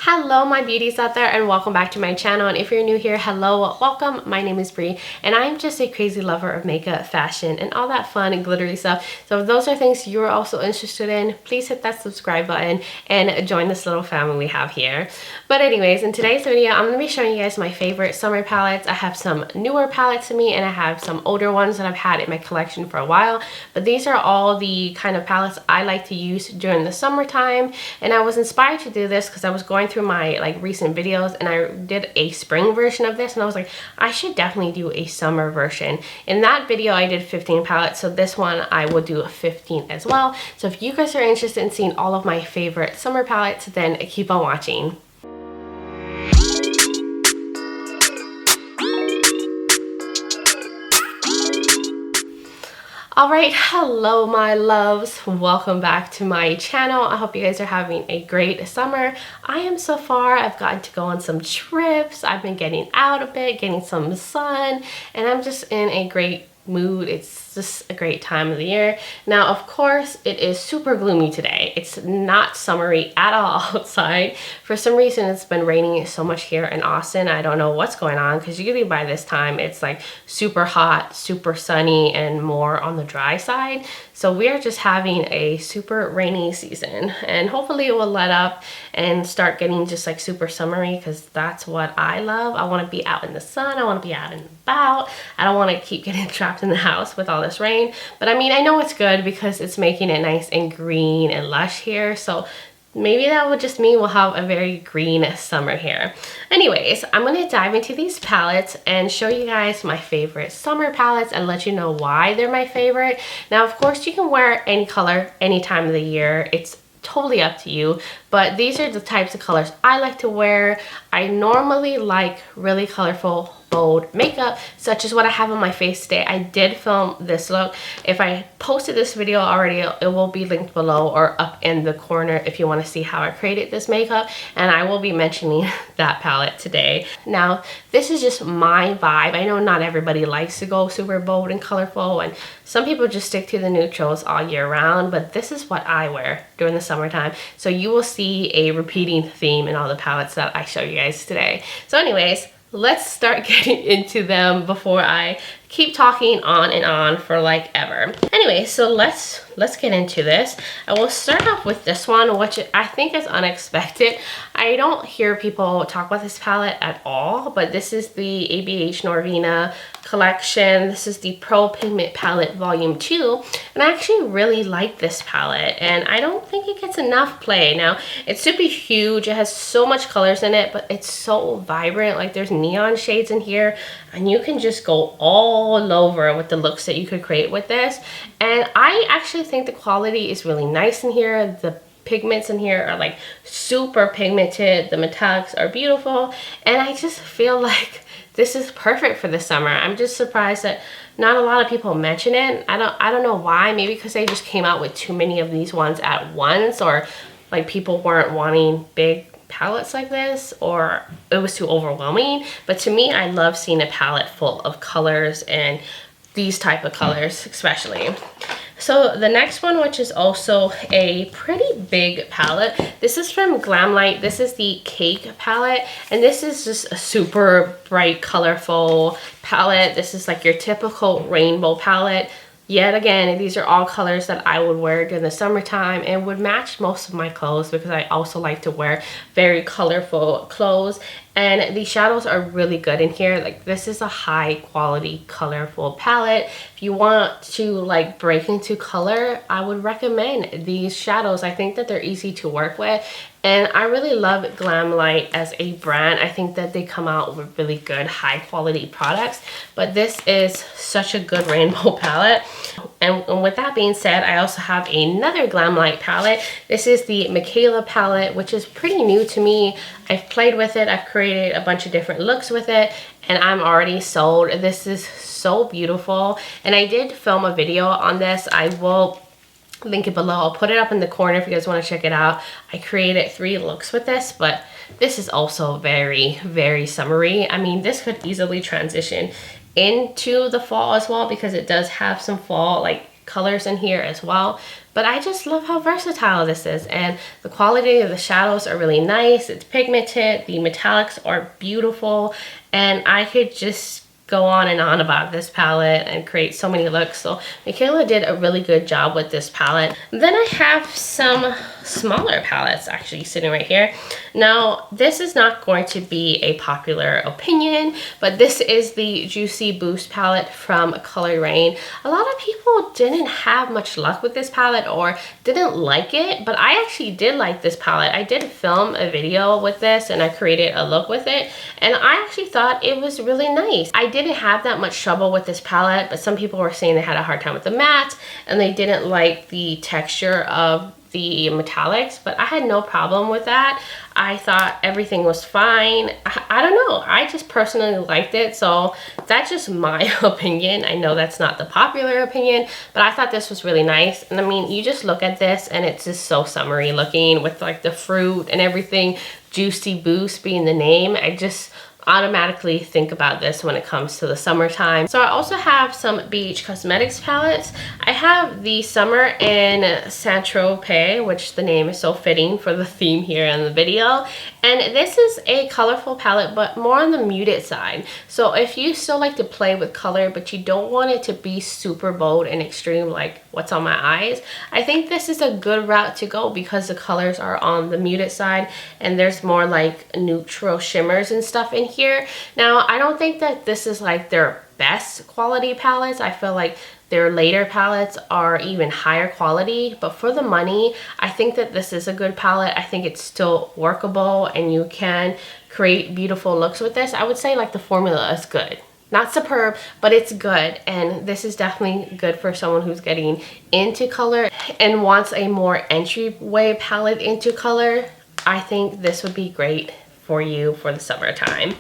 Hello my beauties out there, and welcome back to my channel. And if you're new here, hello, welcome. My name is Bree and I'm just a crazy lover of makeup, fashion, and all that fun and glittery stuff. So if those are things you're also interested in, please hit that subscribe button and join this little family we have here. But anyways, in today's video I'm going to be showing you guys my favorite summer palettes. I have some newer palettes to me and I have some older ones that I've had in my collection for a while, but these are all the kind of palettes I like to use during the summertime. And I was inspired to do this because I was going through my recent videos and I did a spring version of this and I was like, I should definitely do a summer version. In that video I did 15 palettes, so this one I will do 15 as well. So if you guys are interested in seeing all of my favorite summer palettes, then keep on watching. Alright, hello my loves, welcome back to my channel. I hope you guys are having a great summer. I am so far. I've gotten to go on some trips, I've been getting out a bit, getting some sun, and I'm just in a great mood. It's just a great time of the year. Now of course it is super gloomy today. It's not summery at all outside. For some reason it's been raining so much here in Austin. I don't know what's going on, because usually by this time it's like super hot, super sunny, and more on the dry side. So we are just having a super rainy season, and hopefully it will let up and start getting just like super summery, because that's what I love. I want to be out in the sun, I want to be out and about. I don't want to keep getting trapped in the house with all this rain. But I mean, I know it's good because it's making it nice and green and lush here. So maybe that will just mean we'll have a very green summer here. Anyways, I'm going to dive into these palettes and show you guys my favorite summer palettes and let you know why they're my favorite. Now, of course, you can wear any color any time of the year. It's totally up to you, but these are the types of colors I like to wear. I normally like really colorful, bold makeup, such as what I have on my face today. I did film this look. If I posted this video already, it will be linked below or up in the corner if you want to see how I created this makeup, and I will be mentioning that palette today. Now, this is just my vibe. I know not everybody likes to go super bold and colorful, and some people just stick to the neutrals all year round, but this is what I wear during the summertime. So you will see a repeating theme in all the palettes that I show you guys today. So anyways, let's start getting into them before I keep talking on and on for like ever. Anyway, so let's get into this. I will start off with this one, which I think is unexpected. I don't hear people talk about this palette at all, but this is the ABH Norvina collection. This is the Pro Pigment Palette Volume 2, and I actually really like this palette, and I don't think it gets enough play. Now, it's super huge, it has so much colors in it, but it's so vibrant. Like, there's neon shades in here, and you can just go all over with the looks that you could create with this. And I actually think the quality is really nice in here. The pigments in here are like super pigmented, the metallics are beautiful, and I just feel like this is perfect for the summer. I'm just surprised that not a lot of people mention it. I don't know why. Maybe because they just came out with too many of these ones at once, or like people weren't wanting big palettes like this, or it was too overwhelming. But to me, I love seeing a palette full of colors, and these type of colors especially. So the next one, which is also a pretty big palette, this is from Glamlite. This is the Cake palette, and this is just a super bright, colorful palette. This is like your typical rainbow palette. Yet again, these are all colors that I would wear during the summertime and would match most of my clothes, because I also like to wear very colorful clothes. And the shadows are really good in here. Like, this is a high quality, colorful palette. If you want to like break into color, I would recommend these shadows. I think that they're easy to work with. And I really love Glamlite as a brand. I think that they come out with really good, high quality products. But this is such a good rainbow palette. And with that being said, I also have another Glamlite palette. This is the Mikayla palette, which is pretty new to me. I've played with it. I've created a bunch of different looks with it, and I'm already sold. This is so beautiful. And I did film a video on this. I will link it below. I'll put it up in the corner if you guys want to check it out. I created 3 looks with this, but this is also very, very summery. I mean, this could easily transition into the fall as well, because it does have some fall like colors in here as well. But I just love how versatile this is, and the quality of the shadows are really nice. It's pigmented, the metallics are beautiful, and I could just go on and on about this palette and create so many looks. So Mikayla did a really good job with this palette. Then I have some smaller palettes actually sitting right here. Now this is not going to be a popular opinion, but this is the Juicy Boost palette from Raine. A lot of people didn't have much luck with this palette or didn't like it, but I actually did like this palette. I did film a video with this and I created a look with it, and I actually thought it was really nice. I didn't have that much trouble with this palette, but some people were saying they had a hard time with the matte and they didn't like the texture of the metallics, but I had no problem with that. I thought everything was fine. I don't know, I just personally liked it, so that's just my opinion. I know that's not the popular opinion, but I thought this was really nice. And I mean, you just look at this and it's just so summery looking with like the fruit and everything, Juicy Boost being the name. I just automatically think about this when it comes to the summertime. So I also have some BH Cosmetics palettes. I have the Summer in Saint-Tropez, which the name is so fitting for the theme here in the video. And this is a colorful palette, but more on the muted side. So if you still like to play with color, but you don't want it to be super bold and extreme like what's on my eyes, I think this is a good route to go because the colors are on the muted side and there's more like neutral shimmers and stuff in here. Now, I don't think that this is like their best quality palettes. I feel like their later palettes are even higher quality, but for the money, I think that this is a good palette. I think it's still workable and you can create beautiful looks with this. I would say like the formula is good. Not superb, but it's good, and this is definitely good for someone who's getting into color and wants a more entryway palette into color. I think this would be great for you for the summertime.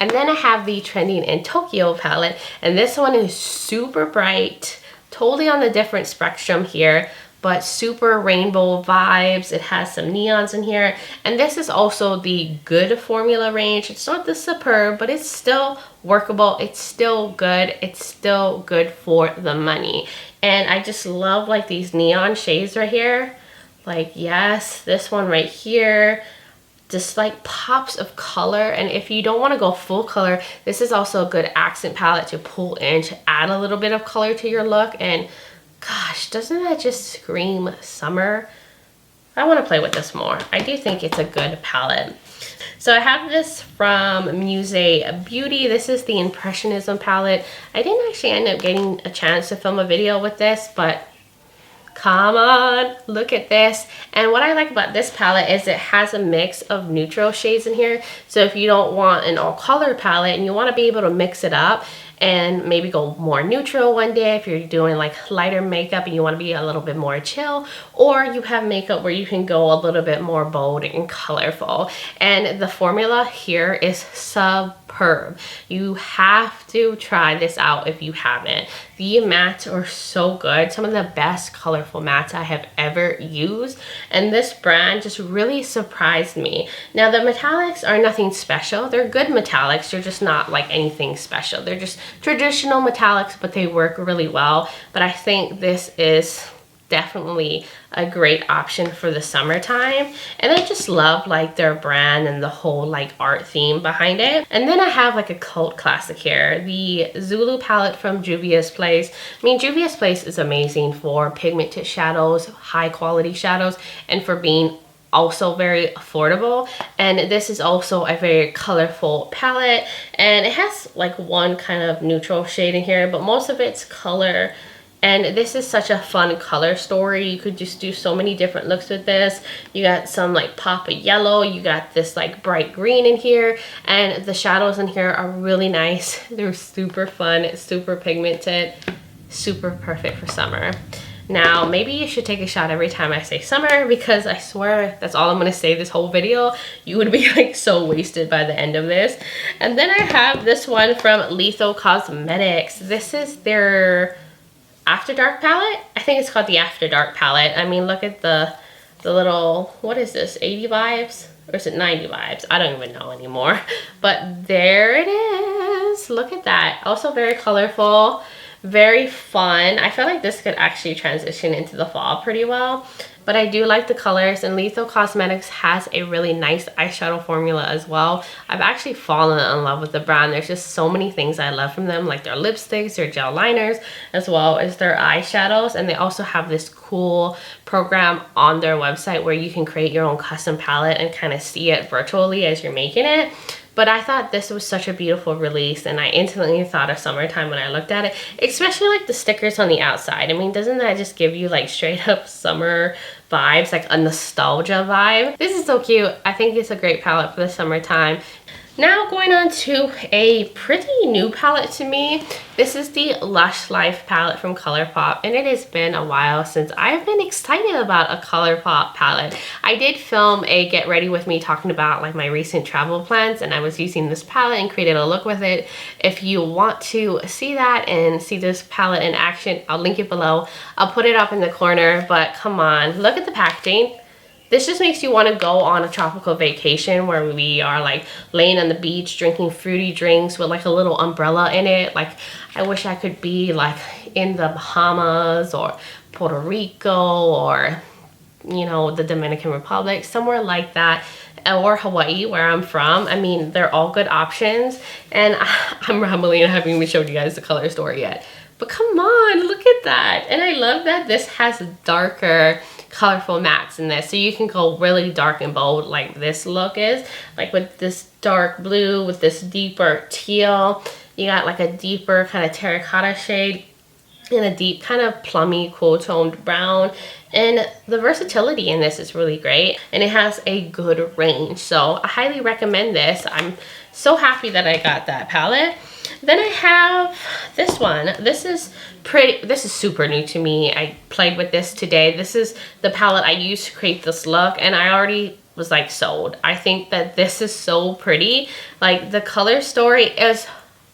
And then I have the Trending in Tokyo palette, and this one is super bright, totally on the different spectrum here, but super rainbow vibes. It has some neons in here, and this is also the good formula range. It's not the superb, but it's still workable. It's still good. It's still good for the money. And I just love like these neon shades right here. Like, yes, this one right here, just like pops of color. And if you don't want to go full color, this is also a good accent palette to pull in to add a little bit of color to your look. And gosh, doesn't that just scream summer? I want to play with this more. I do think it's a good palette. So I have this from Musee Beauty. This is the Impressionism palette. I didn't actually end up getting a chance to film a video with this, but come on, look at this. And what I like about this palette is it has a mix of neutral shades in here. So if you don't want an all color palette and you want to be able to mix it up and maybe go more neutral one day if you're doing like lighter makeup and you want to be a little bit more chill, or you have makeup where you can go a little bit more bold and colorful. And the formula here is superb. You have to try this out if you haven't. The mattes are so good. Some of the best colorful mattes I have ever used, and this brand just really surprised me. Now the metallics are nothing special. They're good metallics. They're just not like anything special. They're just traditional metallics, but they work really well. But I think this is definitely a great option for the summertime, and I just love like their brand and the whole like art theme behind it. And then I have like a cult classic here, the Zulu palette from Juvia's Place. I mean, Juvia's Place is amazing for pigmented shadows, high quality shadows, and for being also very affordable. And this is also a very colorful palette, and it has like one kind of neutral shade in here, but most of it's color. And this is such a fun color story. You could just do so many different looks with this. You got some like pop of yellow. You got this like bright green in here. And the shadows in here are really nice. They're super fun, super pigmented, super perfect for summer. Now, maybe you should take a shot every time I say summer, because I swear that's all I'm going to say this whole video. You would be like so wasted by the end of this. And then I have this one from Kaleidos Cosmetics. This is their After Dark palette. I think it's called the After Dark palette. I mean, look at the little, what is this, 80 vibes? Or is it 90 vibes? I don't even know anymore. But there it is. Look at that. Also very colorful, Very fun. I feel like this could actually transition into the fall pretty well. But I do like the colors, and Kaleidos Cosmetics has a really nice eyeshadow formula as well. I've actually fallen in love with the brand. There's just so many things I love from them, like their lipsticks, their gel liners, as well as their eyeshadows. And they also have this cool program on their website where you can create your own custom palette and kind of see it virtually as you're making it. But I thought this was such a beautiful release, and I instantly thought of summertime when I looked at it, especially like the stickers on the outside. I mean, doesn't that just give you like straight up summer vibes, like a nostalgia vibe? This is so cute. I think it's a great palette for the summertime. Now going on to a pretty new palette to me. This is the Lush Life palette from Colourpop, and it has been a while since I've been excited about a Colourpop palette. I did film a get ready with me talking about like my recent travel plans, and I was using this palette and created a look with it. If you want to see that and see this palette in action, I'll link it below. I'll put it up in the corner, but come on, look at the packaging. This just makes you want to go on a tropical vacation where we are like laying on the beach drinking fruity drinks with like a little umbrella in it. Like, I wish I could be like in the Bahamas or Puerto Rico or, you know, the Dominican Republic, somewhere like that, or Hawaii where I'm from. I mean, they're all good options, and I'm rambling and haven't even showed you guys the color story yet. But come on, look at that. And I love that this has darker colorful mattes in this, so you can go really dark and bold like this look is, like with this dark blue with this deeper teal. You got like a deeper kind of terracotta shade and a deep kind of plummy cool toned brown, and the versatility in this is really great, and it has a good range, so I highly recommend this. I'm so happy that I got that palette. Then I have this one. This is super new to me. I played with this today. This is the palette I used to create this look, and I already was like sold. I think that this is so pretty. Like, the color story is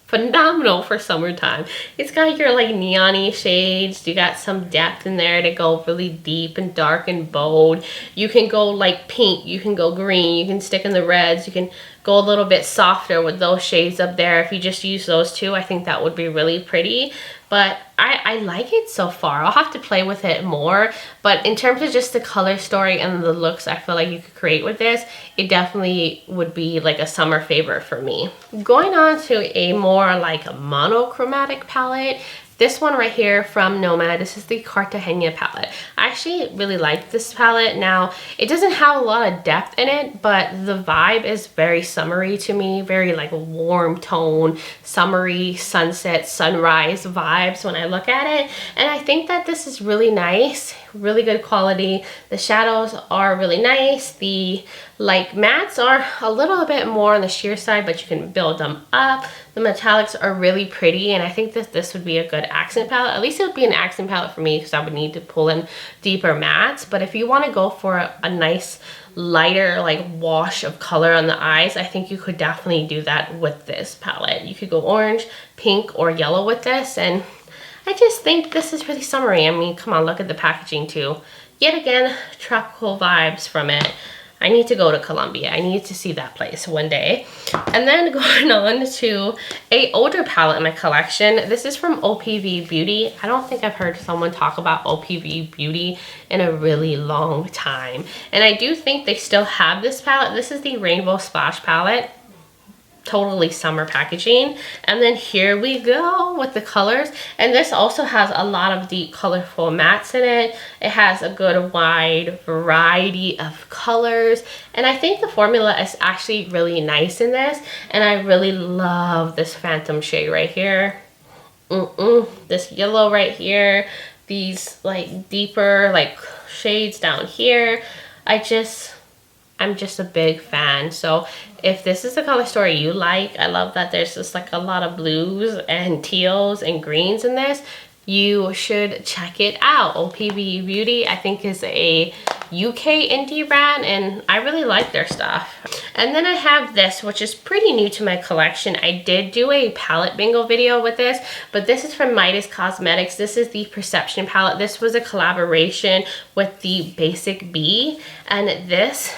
phenomenal for summertime. It's got your like neon-y shades. You got some depth in there to go really deep and dark and bold. You can go like pink, you can go green, you can stick in the reds, you can go a little bit softer with those shades up there. If you just use those two, I think that would be really pretty. But I like it so far. I'll have to play with it more. But in terms of just the color story and the looks I feel like you could create with this, it definitely would be like a summer favorite for me. Going on to a more like monochromatic palette. This one right here from Nomad, this is the Cartagena palette. I actually really like this palette. Now, it doesn't have a lot of depth in it, but the vibe is very summery to me, very like warm tone, summery, sunset, sunrise vibes when I look at it. And I think that this is really nice, really good quality. The shadows are really nice. The like mattes are a little bit more on the sheer side, but you can build them up. The metallics are really pretty, and I think that this would be a good accent palette. At least it would be an accent palette for me because I would need to pull in deeper mattes. But if you want to go for a nice lighter like wash of color on the eyes, I think you could definitely do that with this palette. You could go orange, pink, or yellow with this, and I just think this is really summery. I mean, come on, look at the packaging too. Yet again, tropical vibes from it. I need to go to Colombia. I need to see that place one day. And then going on to a older palette in my collection. This is from Opv Beauty. I don't think I've heard someone talk about Opv Beauty in a really long time. And I do think they still have this palette. This is the Rainbow Splash palette. Totally summer packaging. And then here we go with the colors, and this also has a lot of deep colorful mattes in it. It has a good wide variety of colors, and I think the formula is actually really nice in this, and I really love this phantom shade right here. This yellow right here, these like deeper like shades down here. I'm just a big fan. So if this is the color story you like, I love that there's just like a lot of blues and teals and greens in this. You should check it out. Opv Beauty, I think, is a UK indie brand, and I really like their stuff. And then I have this, which is pretty new to my collection. I did do a palette bingo video with this, but this is from Midas Cosmetics. This is the Perception palette. This was a collaboration with the Basic Bee, and this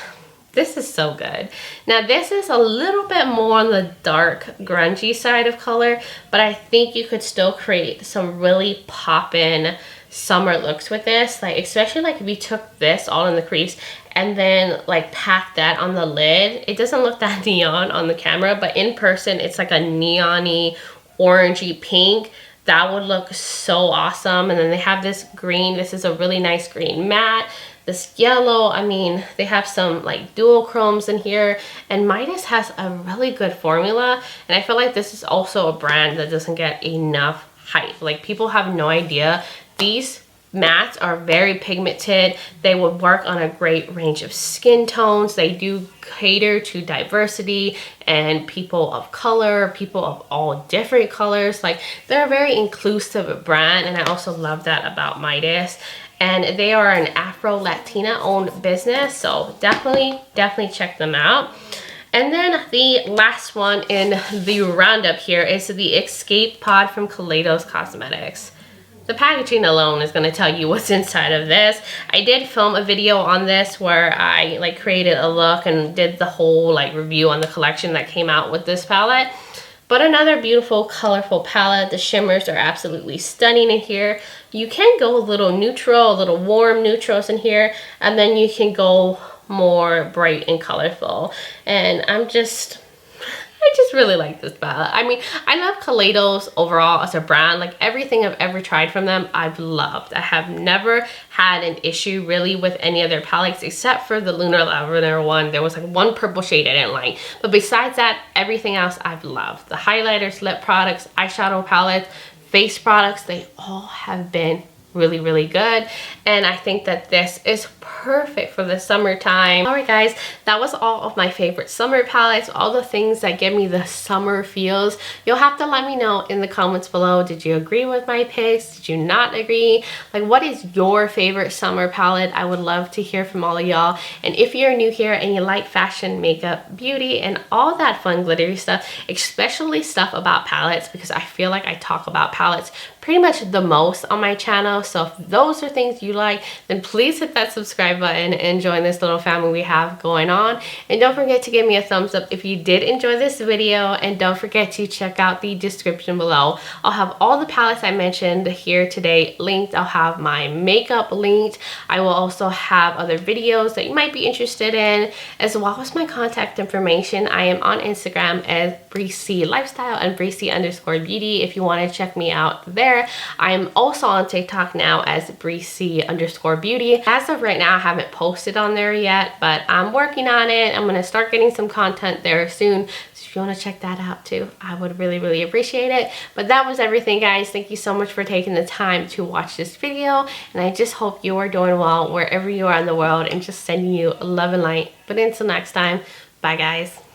This is so good. Now this is a little bit more on the dark grungy side of color, but I think you could still create some really pop-in summer looks with this. Like especially like if you took this all in the crease and then like packed that on the lid. It doesn't look that neon on the camera, but in person it's like a neon-y, orangey pink. That would look so awesome. And then they have this green. This is a really nice green matte. This yellow, I mean, they have some like dual chromes in here, and Midas has a really good formula, and I feel like this is also a brand that doesn't get enough hype. Like people have no idea. These mattes are very pigmented. They would work on a great range of skin tones. They do cater to diversity and people of color, people of all different colors. Like they're a very inclusive brand, and I also love that about Midas. And they are an Afro-Latina owned business, so definitely check them out. And then the last one in the roundup here is the Escape Pod from Kaleidos Cosmetics. The packaging alone is going to tell you what's inside of this. I did film a video on this where I like created a look and did the whole like review on the collection that came out with this palette. But another beautiful, colorful palette. The shimmers are absolutely stunning in here. You can go a little neutral, a little warm neutrals in here, and then you can go more bright and colorful. And I just really like this palette. I mean, I love Kaleidos overall as a brand. Like everything I've ever tried from them, I've loved. I have never had an issue really with any of their palettes except for the Lunar Lavender one. There was like one purple shade I didn't like. But besides that, everything else I've loved. The highlighters, lip products, eyeshadow palettes, face products, they all have been really good, and I think that this is perfect for the summertime. All right guys, that was all of my favorite summer palettes, all the things that give me the summer feels. You'll have to let me know in the comments below. Did you agree with my picks? Did you not agree? Like, what is your favorite summer palette? I would love to hear from all of y'all. And if you're new here and you like fashion, makeup, beauty, and all that fun glittery stuff, especially stuff about palettes, because I feel like I talk about palettes pretty much the most on my channel. So if those are things you like, then please hit that subscribe button and join this little family we have going on. And don't forget to give me a thumbs up if you did enjoy this video, and don't forget to check out the description below. I'll have all the palettes I mentioned here today linked. I'll have my makeup linked. I will also have other videos that you might be interested in, as well as my contact information. I am on Instagram as Bree Lifestyle and Bree_Beauty if you want to check me out there. I'm also on TikTok now as Bree_Beauty. As of right now, I haven't posted on there yet, but I'm working on it. I'm gonna start getting some content there soon. So if you want to check that out too, I would really appreciate it. But that was everything, guys. Thank you so much for taking the time to watch this video, and I just hope you are doing well wherever you are in the world, and just sending you love and light. But until next time, bye guys.